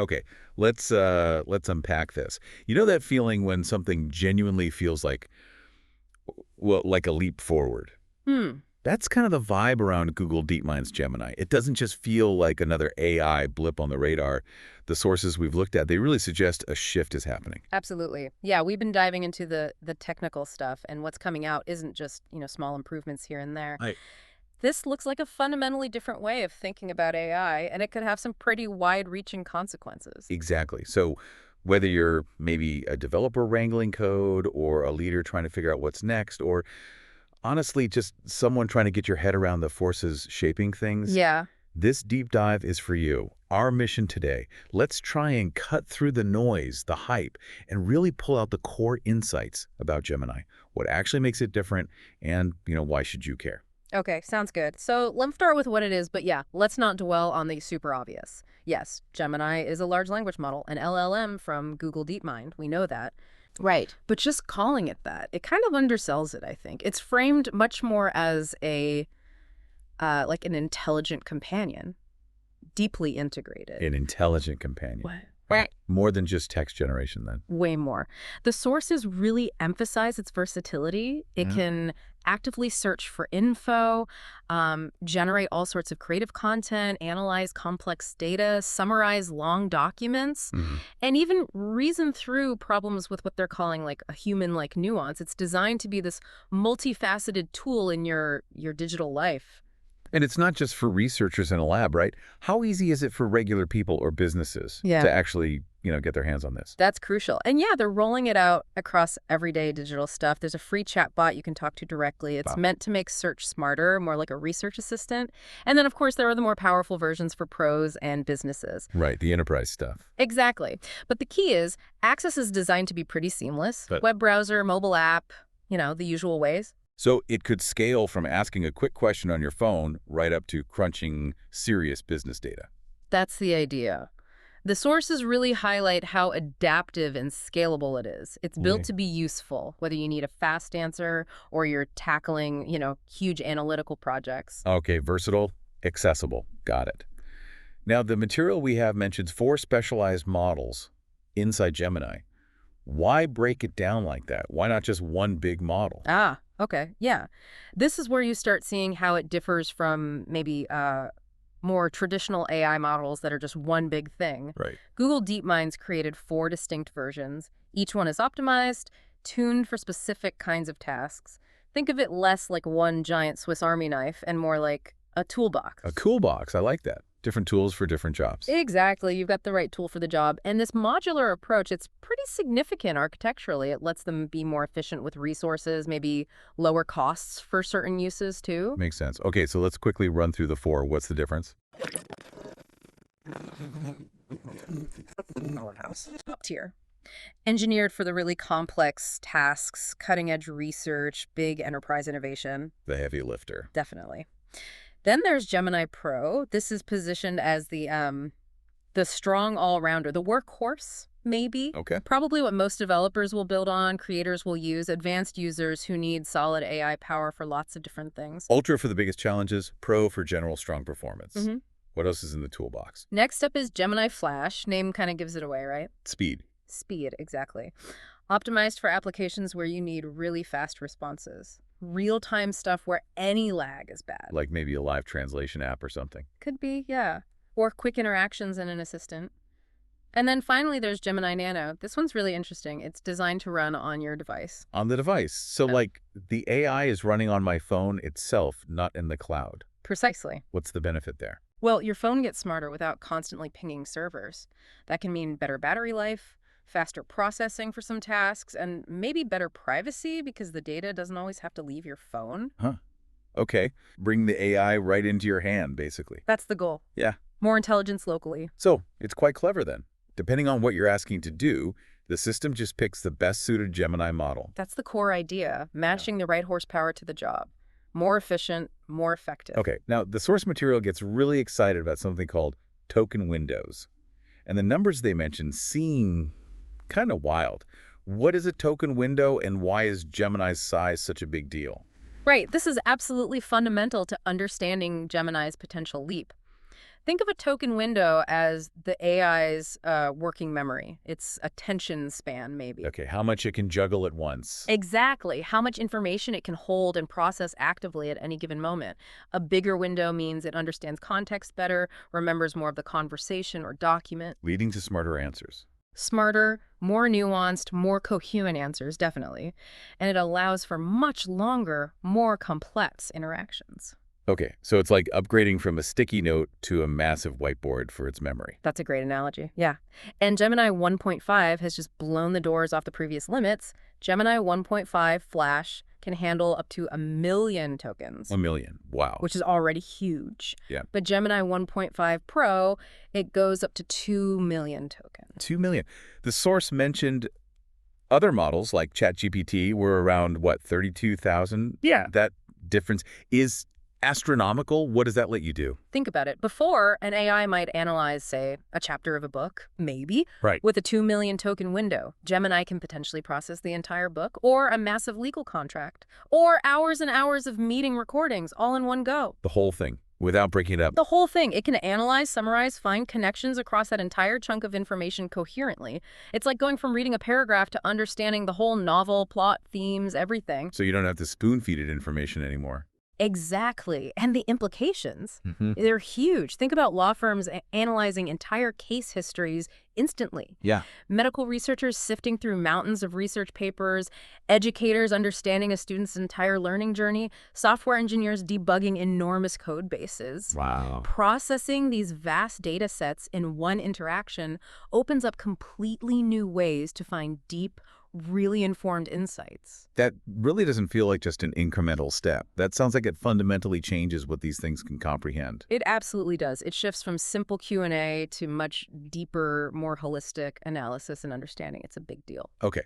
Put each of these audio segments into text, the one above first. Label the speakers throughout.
Speaker 1: Okay, let's unpack this. You know that feeling when something genuinely feels like, well, like a leap forward?
Speaker 2: Hmm.
Speaker 1: That's kind of the vibe around Google DeepMind's Gemini. It doesn't just feel like another AI blip on the radar. The sources we've looked at, they really suggest a shift is happening.
Speaker 2: Absolutely. Yeah, we've been diving into the technical stuff, and what's coming out isn't just, small improvements here and there.
Speaker 1: Right.
Speaker 2: This looks like a fundamentally different way of thinking about AI, and it could have some pretty wide-reaching consequences.
Speaker 1: Exactly. So whether you're maybe a developer wrangling code or a leader trying to figure out what's next, or honestly just someone trying to get your head around the forces shaping things,
Speaker 2: Yeah.
Speaker 1: this deep dive is for you. Our mission today, let's try and cut through the noise, the hype, and really pull out the core insights about Gemini, what actually makes it different, and, why should you care?
Speaker 2: Okay, sounds good. So let's start with what it is, but yeah, let's not dwell on the super obvious. Yes, Gemini is a large language model, an LLM from Google DeepMind. We know that.
Speaker 3: Right.
Speaker 2: But just calling it that, it kind of undersells it, I think. It's framed much more as like an intelligent companion, deeply integrated.
Speaker 1: An intelligent companion.
Speaker 2: What?
Speaker 3: Right.
Speaker 1: More than just text generation, then.
Speaker 2: Way more. The sources really emphasize its versatility. It
Speaker 1: Yeah.
Speaker 2: can actively search for info, generate all sorts of creative content, analyze complex data, summarize long documents,
Speaker 1: Mhm.
Speaker 2: and even reason through problems with what they're calling like a human-like nuance. It's designed to be this multifaceted tool in your digital life.
Speaker 1: And it's not just for researchers in a lab, right? How easy is it for regular people or businesses
Speaker 2: Yeah.
Speaker 1: to actually, get their hands on this?
Speaker 2: That's crucial. And yeah, they're rolling it out across everyday digital stuff. There's a free chat bot you can talk to directly. It's
Speaker 1: Wow.
Speaker 2: meant to make search smarter, more like a research assistant. And then, of course, there are the more powerful versions for pros and businesses.
Speaker 1: Right, the enterprise stuff.
Speaker 2: Exactly. But the key is access is designed to be pretty seamless.
Speaker 1: But-
Speaker 2: Web browser, mobile app, the usual ways.
Speaker 1: So it could scale from asking a quick question on your phone right up to crunching serious business data.
Speaker 2: That's the idea. The sources really highlight how adaptive and scalable it is. It's built
Speaker 1: Yeah.
Speaker 2: to be useful, whether you need a fast answer or you're tackling, huge analytical projects.
Speaker 1: Okay, versatile, accessible. Got it. Now, the material we have mentions 4 specialized models inside Gemini. Why break it down like that? Why not just one big model?
Speaker 2: Ah, okay. Yeah. This is where you start seeing how it differs from maybe more traditional AI models that are just one big thing.
Speaker 1: Right.
Speaker 2: Google DeepMind's created 4 distinct versions. Each one is optimized, tuned for specific kinds of tasks. Think of it less like one giant Swiss Army knife and more like a toolbox.
Speaker 1: A cool box. I like that. Different tools for different jobs.
Speaker 2: Exactly. You've got the right tool for the job. And this modular approach, it's pretty significant architecturally. It lets them be more efficient with resources, maybe lower costs for certain uses too.
Speaker 1: Makes sense. Okay, so let's quickly run through the 4. What's the difference?
Speaker 2: Top tier. Engineered for the really complex tasks, cutting edge research, big enterprise innovation.
Speaker 1: The heavy lifter.
Speaker 2: Definitely. Then there's Gemini Pro. This is positioned as the strong all-rounder, the workhorse, maybe.
Speaker 1: Okay.
Speaker 2: Probably what most developers will build on, creators will use, advanced users who need solid AI power for lots of different things.
Speaker 1: Ultra for the biggest challenges, Pro for general strong performance.
Speaker 2: Mhm.
Speaker 1: What else is in the toolbox?
Speaker 2: Next up is Gemini Flash. Name kind of gives it away, right?
Speaker 1: Speed.
Speaker 2: Speed, exactly. Optimized for applications where you need really fast responses. Real-time stuff where any lag is bad.
Speaker 1: Like maybe a live translation app or something.
Speaker 2: Could be, yeah. Or quick interactions in an assistant. And then finally, there's Gemini Nano. This one's really interesting. It's designed to run on your device.
Speaker 1: On the device. So like the AI is running on my phone itself, not in the cloud.
Speaker 2: Precisely.
Speaker 1: What's the benefit there?
Speaker 2: Well, your phone gets smarter without constantly pinging servers. That can mean better battery life, faster processing for some tasks, and maybe better privacy because the data doesn't always have to leave your phone.
Speaker 1: Okay. Bring the AI right into your hand, basically.
Speaker 2: That's the goal.
Speaker 1: Yeah.
Speaker 2: More intelligence locally.
Speaker 1: So it's quite clever then. Depending on what you're asking to do, the system just picks the best suited Gemini model.
Speaker 2: That's the core idea, matching the right horsepower to the job. More efficient, more effective.
Speaker 1: Okay, now the source material gets really excited about something called token windows. And the numbers they mention seem kind of wild. What is a token window and why is Gemini's size such a big deal?
Speaker 2: Right, this is absolutely fundamental to understanding Gemini's potential leap. Think of a token window as the AI's working memory, its attention span, maybe.
Speaker 1: Okay, how much it can juggle at once.
Speaker 2: Exactly. How much information it can hold and process actively at any given moment. A bigger window means it understands context better, remembers more of the conversation or document.
Speaker 1: Leading to smarter answers.
Speaker 2: Smarter, more nuanced, more coherent answers, definitely. And it allows for much longer, more complex interactions.
Speaker 1: Okay, so it's like upgrading from a sticky note to a massive whiteboard for its memory.
Speaker 2: That's a great analogy. Yeah. And Gemini 1.5 has just blown the doors off the previous limits. Gemini 1.5 Flash can handle up to 1 million tokens,
Speaker 1: 1 million. Wow.
Speaker 2: which is already huge.
Speaker 1: Yeah.
Speaker 2: But Gemini 1.5 Pro, it goes up to 2 million tokens.
Speaker 1: 2 million. The source mentioned other models like ChatGPT were around, what, 32,000?
Speaker 2: Yeah.
Speaker 1: That difference is astronomical. What does that let you do?
Speaker 2: Think about it. Before, an AI might analyze, say, a chapter of a book, maybe.
Speaker 1: Right.
Speaker 2: With a 2 million token window, Gemini can potentially process the entire book, or a massive legal contract, or hours and hours of meeting recordings all in one go.
Speaker 1: The whole thing, without breaking it up.
Speaker 2: The whole thing. It can analyze, summarize, find connections across that entire chunk of information coherently. It's like going from reading a paragraph to understanding the whole novel, plot, themes, everything.
Speaker 1: So you don't have to spoon-feed it information anymore.
Speaker 2: Exactly. And the implications,
Speaker 1: Mm-hmm.
Speaker 2: they're huge. Think about law firms analyzing entire case histories instantly.
Speaker 1: Yeah.
Speaker 2: Medical researchers sifting through mountains of research papers, educators understanding a student's entire learning journey, software engineers debugging enormous code bases.
Speaker 1: Wow.
Speaker 2: Processing these vast data sets in one interaction opens up completely new ways to find deep, really informed insights.
Speaker 1: That really doesn't feel like just an incremental step. That sounds like it fundamentally changes what these things can comprehend.
Speaker 2: It absolutely does. It shifts from simple Q&A to much deeper, more holistic analysis and understanding. It's a big deal.
Speaker 1: Okay.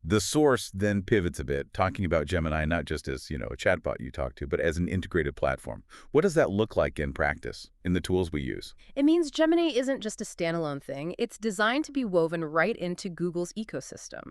Speaker 1: The source then pivots a bit, talking about Gemini not just as, a chatbot you talk to, but as an integrated platform. What does that look like in practice, in the tools we use?
Speaker 2: It means Gemini isn't just a standalone thing. It's designed to be woven right into Google's ecosystem.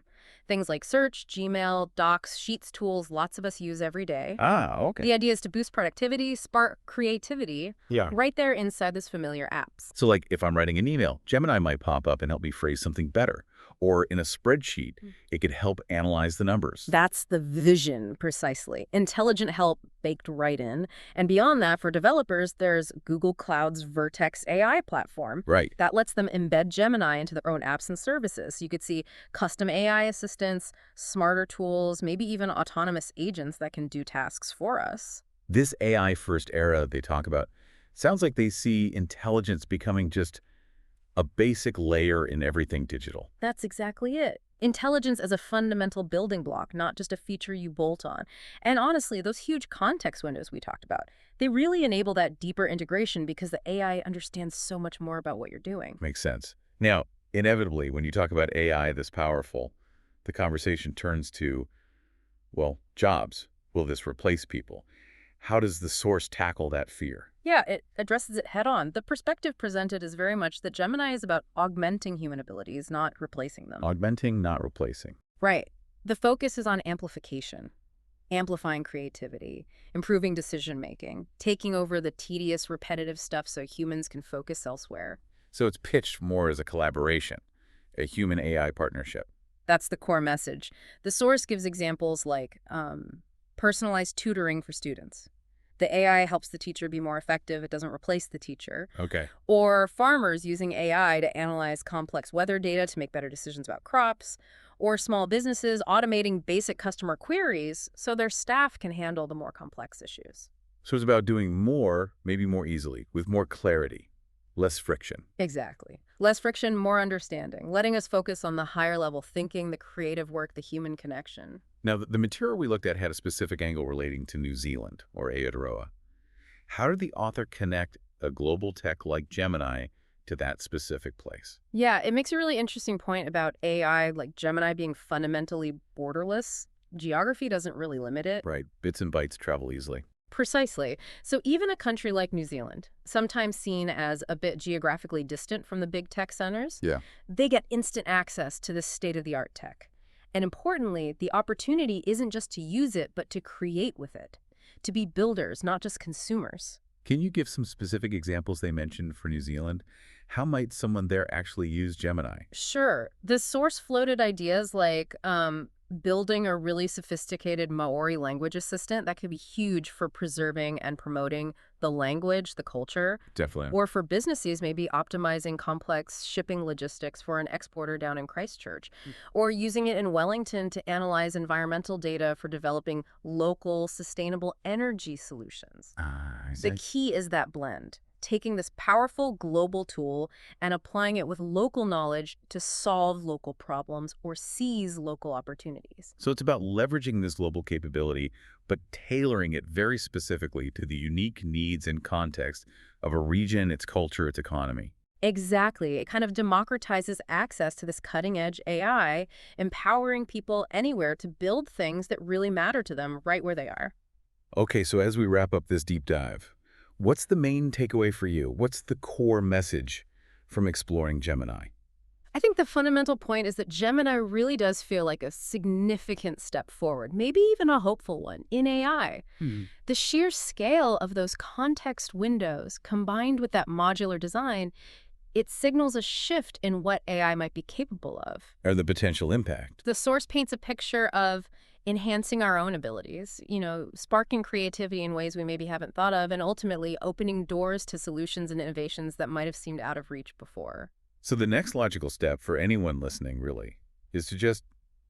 Speaker 2: Things like Search, Gmail, Docs, Sheets tools lots of us use every day.
Speaker 1: Ah, okay.
Speaker 2: The idea is to boost productivity, spark creativity,
Speaker 1: Yeah.
Speaker 2: right there inside those familiar apps.
Speaker 1: So like if I'm writing an email, Gemini might pop up and help me phrase something better. Or in a spreadsheet, it could help analyze the numbers.
Speaker 2: That's the vision, precisely. Intelligent help baked right in. And beyond that, for developers, there's Google Cloud's Vertex AI platform.
Speaker 1: Right.
Speaker 2: That lets them embed Gemini into their own apps and services. So you could see custom AI assistants, smarter tools, maybe even autonomous agents that can do tasks for us.
Speaker 1: This AI-first era they talk about sounds like they see intelligence becoming just a basic layer in everything digital.
Speaker 2: That's exactly it. Intelligence as a fundamental building block, not just a feature you bolt on. And honestly, those huge context windows we talked about, they really enable that deeper integration because the AI understands so much more about what you're doing.
Speaker 1: Makes sense. Now, inevitably, when you talk about AI this powerful, the conversation turns to, well, jobs. Will this replace people? How does the source tackle that fear?
Speaker 2: Yeah, it addresses it head on. The perspective presented is very much that Gemini is about augmenting human abilities, not replacing them.
Speaker 1: Augmenting, not replacing.
Speaker 2: Right. The focus is on amplification, amplifying creativity, improving decision-making, taking over the tedious, repetitive stuff so humans can focus elsewhere.
Speaker 1: So it's pitched more as a collaboration, a human-AI partnership.
Speaker 2: That's the core message. The source gives examples like personalized tutoring for students. The AI helps the teacher be more effective. It doesn't replace the teacher.
Speaker 1: Okay.
Speaker 2: Or farmers using AI to analyze complex weather data to make better decisions about crops. Or small businesses automating basic customer queries so their staff can handle the more complex issues.
Speaker 1: So it's about doing more, maybe more easily, with more clarity, less friction.
Speaker 2: Exactly. Less friction, more understanding, letting us focus on the higher level thinking, the creative work, the human connection.
Speaker 1: Now, the material we looked at had a specific angle relating to New Zealand, or Aotearoa. How did the author connect a global tech like Gemini to that specific place?
Speaker 2: Yeah, it makes a really interesting point about AI, like Gemini being fundamentally borderless. Geography doesn't really limit it.
Speaker 1: Right. Bits and bytes travel easily.
Speaker 2: Precisely. So even a country like New Zealand, sometimes seen as a bit geographically distant from the big tech centers, they get instant access to this state-of-the-art tech. And importantly, the opportunity isn't just to use it, but to create with it, to be builders, not just consumers.
Speaker 1: Can you give some specific examples they mentioned for New Zealand? How might someone there actually use Gemini?
Speaker 2: Sure. The source floated ideas like building a really sophisticated Maori language assistant that could be huge for preserving and promoting the language, the culture,
Speaker 1: Definitely.
Speaker 2: or for businesses, maybe optimizing complex shipping logistics for an exporter down in Christchurch, or using it in Wellington to analyze environmental data for developing local sustainable energy solutions.
Speaker 1: Ah, I
Speaker 2: The
Speaker 1: see.
Speaker 2: key is that blend, taking this powerful global tool and applying it with local knowledge to solve local problems or seize local opportunities.
Speaker 1: So it's about leveraging this global capability, but tailoring it very specifically to the unique needs and context of a region, its culture, its economy.
Speaker 2: Exactly. It kind of democratizes access to this cutting edge AI, empowering people anywhere to build things that really matter to them right where they are.
Speaker 1: Okay, so as we wrap up this deep dive, what's the main takeaway for you? What's the core message from exploring Gemini?
Speaker 2: I think the fundamental point is that Gemini really does feel like a significant step forward, maybe even a hopeful one, in AI.
Speaker 1: Hmm.
Speaker 2: The sheer scale of those context windows, combined with that modular design, it signals a shift in what AI might be capable of.
Speaker 1: Or the potential impact?
Speaker 2: The source paints a picture of enhancing our own abilities, sparking creativity in ways we maybe haven't thought of, and ultimately opening doors to solutions and innovations that might have seemed out of reach before.
Speaker 1: So the next logical step for anyone listening, really, is to just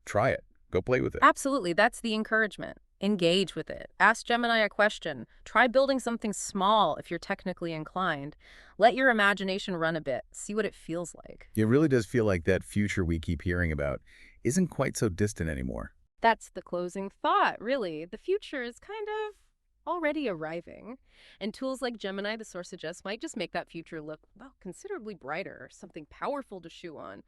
Speaker 1: try it. Go play with it.
Speaker 2: Absolutely, that's the encouragement. Engage with it. Ask Gemini a question. Try building something small if you're technically inclined. Let your imagination run a bit. See what it feels like.
Speaker 1: It really does feel like that future we keep hearing about isn't quite so distant anymore.
Speaker 2: That's the closing thought, really. The future is kind of already arriving. And tools like Gemini, the source suggests, might just make that future look, well, considerably brighter, something powerful to chew on.